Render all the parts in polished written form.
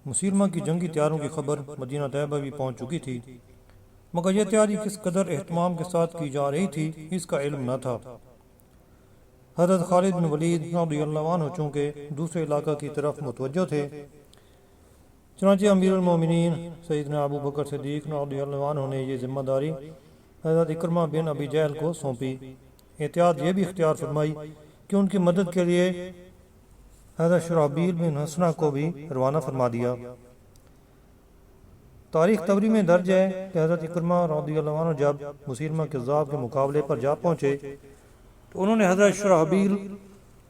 مسلمہ کی جنگی تیاریوں کی خبر مدینہ طیبہ بھی پہنچ چکی تھی، مگر یہ تیاری کس قدر اہتمام کے ساتھ کی جا رہی تھی اس کا علم نہ تھا۔ حضرت خالد بن ولید رضی اللہ عنہ چونکہ دوسرے علاقہ کی طرف متوجہ تھے، چنانچہ امیر المومنین سیدنا ابو بکر صدیق رضی اللہ عنہ نے یہ ذمہ داری حضرت اکرمہ بن ابی جہل کو سونپی۔ احتیاط یہ بھی اختیار فرمائی کہ ان کی مدد کے لیے حضرت شرحبیل بن حسنہ کو بھی روانہ فرما دیا۔ تاریخ طبری میں درج ہے کہ حضرت اکرمہ رضی اللہ عنہ جب مسلمہ کذاب کے مقابلے پر جا پہنچے تو انہوں نے حضرت شرحبیل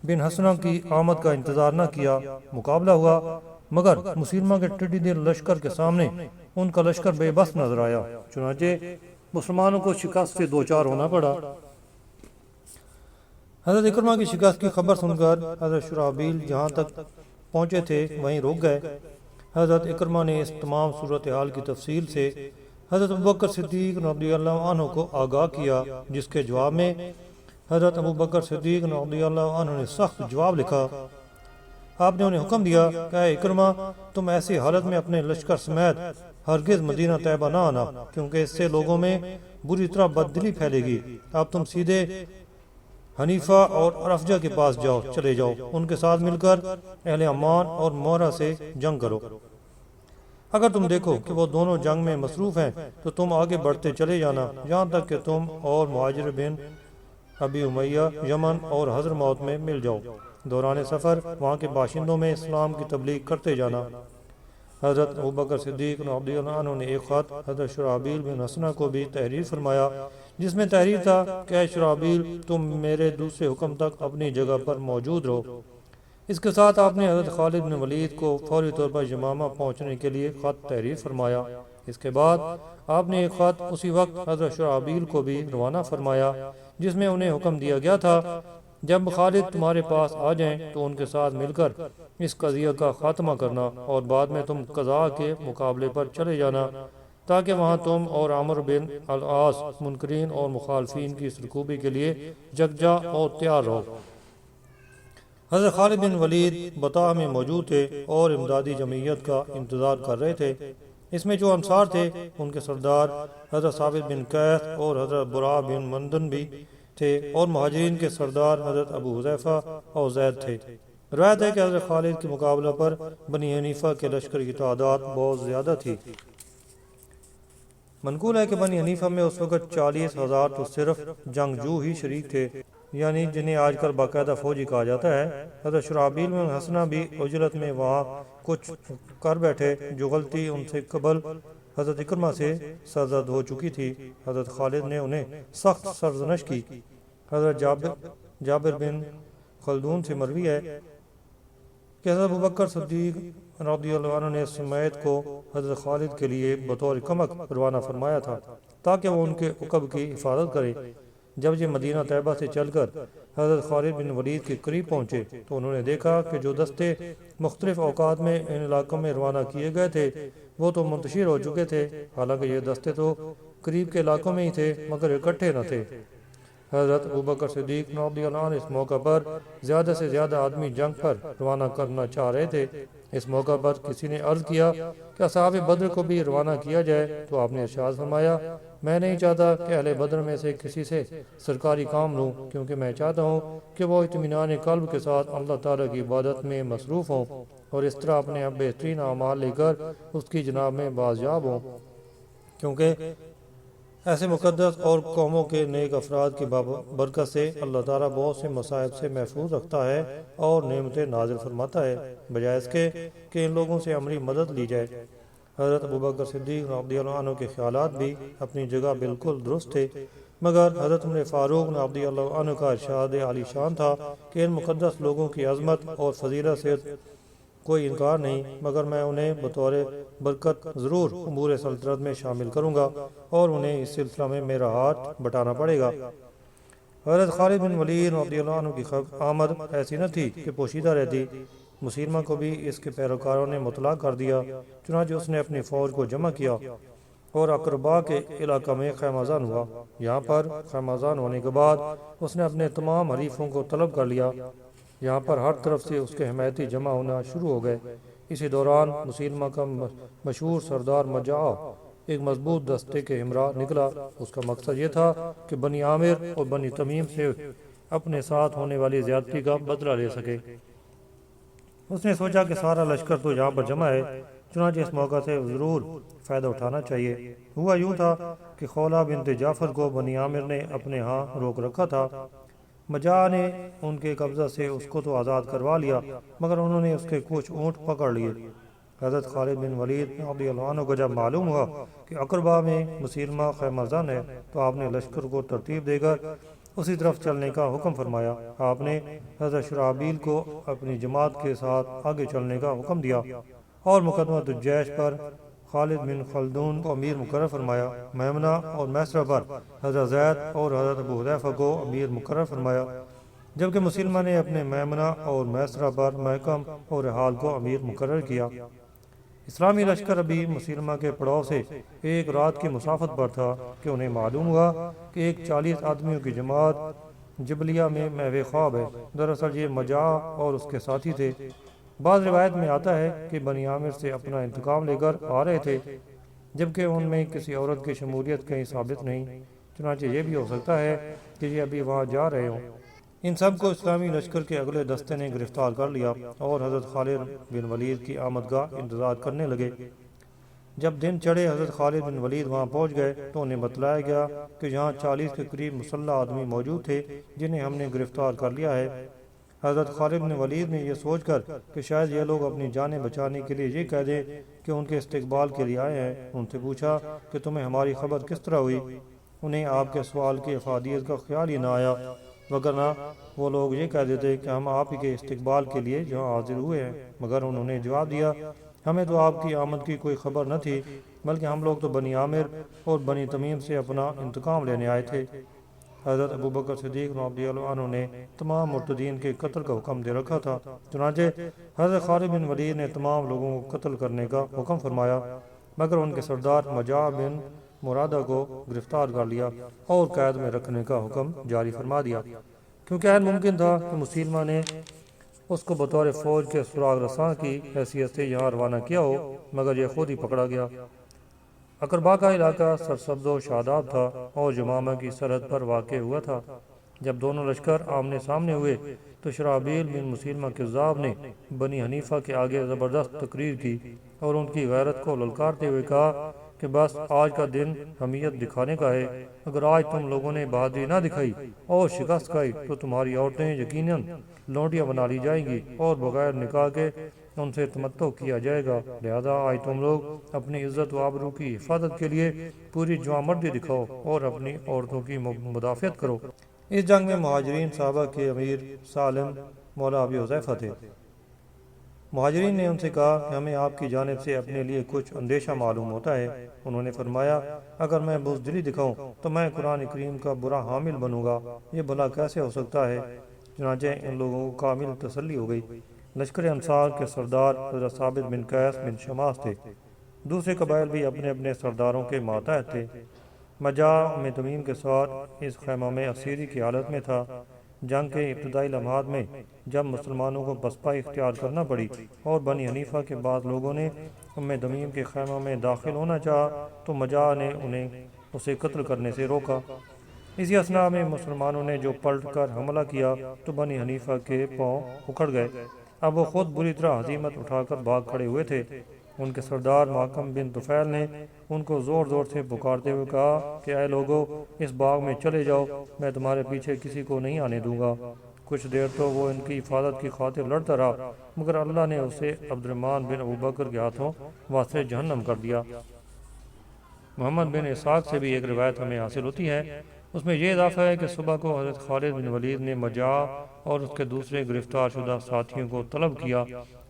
بن حسنہ کی آمد کا انتظار نہ کیا۔ مقابلہ ہوا، مگر مسلمہ کے ٹڈی دل لشکر کے سامنے ان کا لشکر بے بس نظر آیا، چنانچہ مسلمانوں کو شکست سے دوچار ہونا پڑا۔ حضرت اکرمہ کی شکست کی خبر سن کر حضرت شرحبیل جہاں تک پہنچے تھے وہیں رک گئے۔ حضرت اکرمہ نے اس تمام صورتحال کی تفصیل سے حضرت ابوبکر صدیق رضی اللہ عنہ کو آگاہ کیا، جس کے جواب میں حضرت ابوبکر صدیق رضی اللہ عنہ نے سخت جواب لکھا۔ آپ نے انہیں حکم دیا کہ اے اکرمہ، تم ایسی حالت میں اپنے لشکر سمیت ہرگز مدینہ طیبہ نہ آنا، کیونکہ اس سے لوگوں میں بری طرح بددلی پھیلے گی۔ اب تم سیدھے حنیفہ اور ارفجہ کے پاس چلے جاؤ، ان کے ساتھ مل کر اہل عمان اور مورہ سے جنگ کرو۔ اگر تم دیکھو کہ وہ دونوں جنگ میں مصروف ہیں تو تم آگے بڑھتے چلے جانا، یہاں تک کہ تم اور مہاجر بن ابی امیہ یمن اور حضرموت میں مل جاؤ۔ دوران سفر وہاں کے باشندوں میں اسلام کی تبلیغ کرتے جانا۔ حضرت ابوبکر صدیق رضی اللہ عنہ نے ایک خط حضرت شرحبیل بن حسنہ کو بھی تحریر فرمایا، جس میں تحریر تھا کہ اے شرحبیل، تم میرے دوسرے حکم تک اپنی جگہ پر موجود رہو۔ اس کے ساتھ آپ نے حضرت خالد بن ولید کو فوری طور پر یمامہ پہنچنے کے لیے خط تحریر فرمایا۔ اس کے بعد آپ نے ایک خط اسی وقت حضرت شرحبیل کو بھی روانہ فرمایا، جس میں انہیں حکم دیا گیا تھا جب خالد تمہارے پاس آ جائیں تو ان کے ساتھ مل کر اس قضیہ کا خاتمہ کرنا، اور بعد میں تم قضاء کے مقابلے پر چلے جانا، تاکہ وہاں تم اور عمرو بن العاص منکرین اور مخالفین کی سرکوبی کے لیے یکجا اور تیار رہو۔ حضرت خالد بن ولید بطح میں موجود تھے اور امدادی جمعیت کا انتظار کر رہے تھے۔ اس میں جو انصار تھے ان کے سردار حضرت ثابت بن قیس اور حضرت برا بن مندن بھی تھے، اور مہاجرین کے سردار حضرت ابو حذیفہ اور زید تھے۔ روایت ہے کہ حضرت خالد کے مقابلہ پر بنی حنیفہ کے لشکر کی تعداد بہت زیادہ تھی۔ منقول ہے کہ بنی حنیفہ میں اس وقت 40,000 تو صرف جنگجو ہی شریک تھے، یعنی جنہیں آج کل باقاعدہ فوجی کہا جاتا ہے۔ حضرت شرحبیل بن حسنہ بھی عجلت میں وہاں کچھ کر بیٹھے، جو غلطی ان سے قبل حضرت اکرمہ سے سرزد ہو چکی تھی۔ حضرت خالد نے انہیں سخت سرزنش کی۔ حضرت جابر بن خلدون سے مروی ہے کہ حضرت ابوبکر صدیق رضی اللہ عنہ نے سمیت کو حضرت خالد کے لیے بطور کمک روانہ فرمایا تھا تاکہ وہ ان کے عقب کی حفاظت کرے۔ جب یہ مدینہ طیبہ سے چل کر حضرت خالد بن ولید کے قریب پہنچے تو انہوں نے دیکھا کہ جو دستے مختلف اوقات میں ان علاقوں میں روانہ کیے گئے تھے وہ تو منتشر ہو چکے تھے، حالانکہ یہ دستے تو قریب کے علاقوں میں ہی تھے مگر اکٹھے نہ تھے۔ حضرت ابوبکر صدیق رضی اللہ عنہ اس موقع پر زیادہ سے زیادہ آدمی جنگ پر روانہ کرنا چاہ رہے تھے۔ اس موقع پر کسی نے عرض کیا کہ اصحاب بدر کو بھی روانہ کیا جائے، تو آپ نے ارشاد فرمایا، میں نہیں چاہتا کہ اہل بدر میں سے کسی سے سرکاری کام لوں، کیونکہ میں چاہتا ہوں کہ وہ اطمینان قلب کے ساتھ اللہ تعالیٰ کی عبادت میں مصروف ہوں اور اس طرح اپنے بہترین اعمال لے کر اس کی جناب میں بازیاب ہوں، کیونکہ ایسے مقدس اور قوموں کے نیک افراد کی برکت سے اللہ تعالیٰ بہت سے مصائب سے محفوظ رکھتا ہے اور نعمتیں نازل فرماتا ہے، بجائے اس کے کہ ان لوگوں سے عملی مدد لی جائے۔ حضرت ابوبکر صدیق رضی اللہ عنہ کے خیالات بھی اپنی جگہ بالکل درست تھے، مگر حضرت عمر فاروق رضی اللہ عنہ کا ارشاد عالی شان تھا کہ ان مقدس لوگوں کی عظمت اور فضیلت سے کوئی انکار نہیں، مگر میں انہیں بطور برکت ضرور امور سلطنت میں شامل کروں گا اور انہیں اس سلسلہ میں میرا ہاتھ بٹانا پڑے گا۔ حضرت خالد بن ولید رضی اللہ عنہ کی آمد ایسی نہ تھی کہ پوشیدہ رہتی، مسلمہ کو بھی اس کے پیروکاروں نے مطلع کر دیا، چنانچہ اس نے اپنی فوج کو جمع کیا اور اقربا کے علاقہ میں خیمازان ہوا۔ یہاں پر خیمازان ہونے کے بعد اس نے اپنے تمام حریفوں کو طلب کر لیا۔ یہاں پر ہر طرف سے اس کے حمایتی جمع ہونا شروع ہو گئے۔ اسی دوران مسلمہ کا مشہور سردار مجاع ایک مضبوط دستے کے ہمراہ نکلا۔ اس کا مقصد یہ تھا کہ بنی عامر اور بنی تمیم سے اپنے ساتھ ہونے والی زیادتی کا بدلہ لے سکے۔ اس نے سوچا کہ سارا لشکر تو یہاں پر جمع ہے، چنانچہ اس موقع سے ضرور فائدہ اٹھانا چاہیے۔ ہوا یوں تھا کہ خولہ بنت جعفر کو بنی عامر نے اپنے ہاں روک رکھا تھا۔ مجاع نے ان کے قبضہ سے اس کو تو آزاد کروا لیا، مگر انہوں نے اس کے کچھ اونٹ پکڑ لیے۔ حضرت خالد بن ولید رضی اللہ عنہ کو جب معلوم ہوا کہ اقربا میں مسلمہ خیمہ زن ہے تو آپ نے لشکر کو ترتیب دے کر اسی طرف چلنے کا حکم فرمایا۔ آپ نے حضرت شرحبیل کو اپنی جماعت کے ساتھ آگے چلنے کا حکم دیا اور مقدمۃ الجیش پر خالد بن خلدون کو امیر مقرر فرمایا۔ میمنہ اور میسرہ پر حضرت زید اور حضرت ابو حذیفہ کو امیر مقرر فرمایا، جبکہ مسلمہ نے اپنے میمنہ اور میسرہ پر محکم اور رحال کو امیر مقرر کیا۔ اسلامی لشکر ابھی مسلمہ کے پڑاؤ سے ایک رات کی مسافت پر تھا کہ انہیں معلوم ہوا کہ ایک 40 آدمیوں کی جماعت جبلیہ میں محو خواب ہے۔ دراصل یہ مجاع اور اس کے ساتھی تھے۔ بعض روایت میں آتا ہے کہ بنی عامر سے اپنا انتقام لے کر آ رہے تھے، جبکہ ان میں کسی عورت کی شمولیت کہیں ثابت نہیں، چنانچہ یہ بھی ہو سکتا ہے کہ یہ ابھی وہاں جا رہے ہوں۔ ان سب کو اسلامی لشکر کے اگلے دستے نے گرفتار کر لیا اور حضرت خالد بن ولید کی آمد کا انتظار کرنے لگے۔ جب دن چڑھے حضرت خالد بن ولید وہاں پہنچ گئے تو انہیں بتلایا گیا کہ یہاں 40 کے قریب مسلح آدمی موجود تھے جنہیں ہم نے گرفتار کر لیا ہے۔ حضرت خالد بن ولید نے یہ سوچ کر کہ شاید یہ لوگ اپنی جانیں بچانے کے لیے یہ کہہ دیں کہ ان کے استقبال کے لیے آئے ہیں، ان سے پوچھا کہ تمہیں ہماری خبر کس طرح ہوئی؟ انہیں آپ کے سوال کی افادیت کا خیال ہی نہ آیا، وگرنہ وہ لوگ یہ کہہ دیتے کہ ہم آپ ہی کے استقبال کے لیے یہاں حاضر ہوئے ہیں۔ مگر انہوں نے جواب دیا، ہمیں تو آپ کی آمد کی کوئی خبر نہ تھی، بلکہ ہم لوگ تو بنی عامر اور بنی تمیم سے اپنا انتقام لینے آئے تھے۔ حضرت ابوبکر صدیق رضی اللہ عنہ نے تمام مرتدین کے قتل کا حکم دے رکھا تھا، چنانچہ حضرت خالد بن ولید نے تمام لوگوں کو قتل کرنے کا حکم فرمایا، مگر ان کے سردار مجاع بن مرادہ کو گرفتار کر لیا اور قید میں رکھنے کا حکم جاری فرما دیا، کیونکہ عین ممکن تھا کہ مسلمہ نے اس کو بطور فوج کے سراغ رساں کی حیثیت سے یہاں روانہ کیا ہو، مگر یہ خود ہی پکڑا گیا۔ اقربا کا علاقہ سرسبز و شاداب تھا اور یمامہ کی سرحد پر واقع ہوا تھا۔ جب دونوں لشکر آمنے سامنے ہوئے تو شرحبیل بن مسلمہ کذاب نے بنی حنیفہ کے آگے زبردست تقریر کی اور ان کی غیرت کو للکارتے ہوئے کہا کہ بس آج کا دن حمیت دکھانے کا ہے۔ اگر آج تم لوگوں نے بہادری نہ دکھائی اور شکست کھائی تو تمہاری عورتیں یقیناً لونڈیاں بنا لی جائیں گی اور بغیر نکاح کے ان سے تمتع کیا جائے گا، لہذا آج تم لوگ اپنی عزت و آبرو کی حفاظت کے لیے پوری جوانمردی دکھاؤ اور اپنی عورتوں کی مدافعت کرو۔ اس جنگ میں مہاجرین صحابہ کے امیر سالم مولا ابی حذیفہ تھے۔ مہاجرین نے ان سے کہا کہ ہمیں آپ کی جانب سے اپنے لیے کچھ اندیشہ معلوم ہوتا ہے۔ انہوں نے فرمایا، اگر میں بزدلی دکھاؤں تو میں قرآن کریم کا برا حامل بنوں گا، یہ بھلا کیسے ہو سکتا ہے؟ چنانچہ ان لوگوں کو کامل تسلی ہو گئی۔ لشکر انصار کے سردار حضرت ثابت بن قیس بن شماس تھے۔ دوسرے قبائل بھی اپنے اپنے سرداروں کے ماتحت تھے۔ مجاع ام تمیم کے ساتھ اس خیمہ میں اسیری کی حالت میں تھا۔ جنگ کے ابتدائی لمحات میں جب مسلمانوں کو پسپائی اختیار کرنا پڑی اور بنی حنیفہ کے بعض لوگوں نے ام تمیم کے خیمہ میں داخل ہونا چاہا تو مجاع نے انہیں اسے قتل کرنے سے روکا۔ اسی اثناء میں مسلمانوں نے جو پلٹ کر حملہ کیا تو بنی حنیفہ کے پاؤں اکھڑ گئے۔ اب وہ خود بری طرح ہزیمت اٹھا کر بھاگ کھڑے ہوئے تھے۔ ان کے سردار محکم بن طفیل نے ان کو زور زور سے پکارتے ہوئے کہا کہ اے لوگو، اس باغ میں چلے جاؤ، میں تمہارے پیچھے کسی کو نہیں آنے دوں گا۔ کچھ دیر تو وہ ان کی حفاظت کی خاطر لڑتا رہا، مگر اللہ نے اسے عبد الرحمن بن ابوبکر کے ہاتھوں واسطے جہنم کر دیا۔ محمد بن اسحاق سے بھی ایک روایت ہمیں حاصل ہوتی ہے، اس میں یہ اضافہ ہے کہ صبح کو حضرت خالد بن ولید نے مجاع اور اس کے دوسرے گرفتار شدہ ساتھیوں کو طلب کیا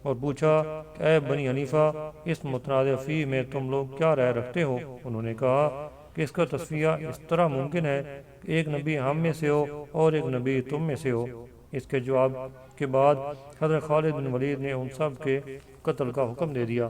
اور پوچھا کہ اے بنی حنیفہ، اس متنازع فی میں تم لوگ کیا رائے رکھتے ہو؟ انہوں نے کہا کہ اس کا تصفیہ اس طرح ممکن ہے کہ ایک نبی ہم میں سے ہو اور ایک نبی تم میں سے ہو۔ اس کے جواب کے بعد حضرت خالد بن ولید نے ان سب کے قتل کا حکم دے دیا۔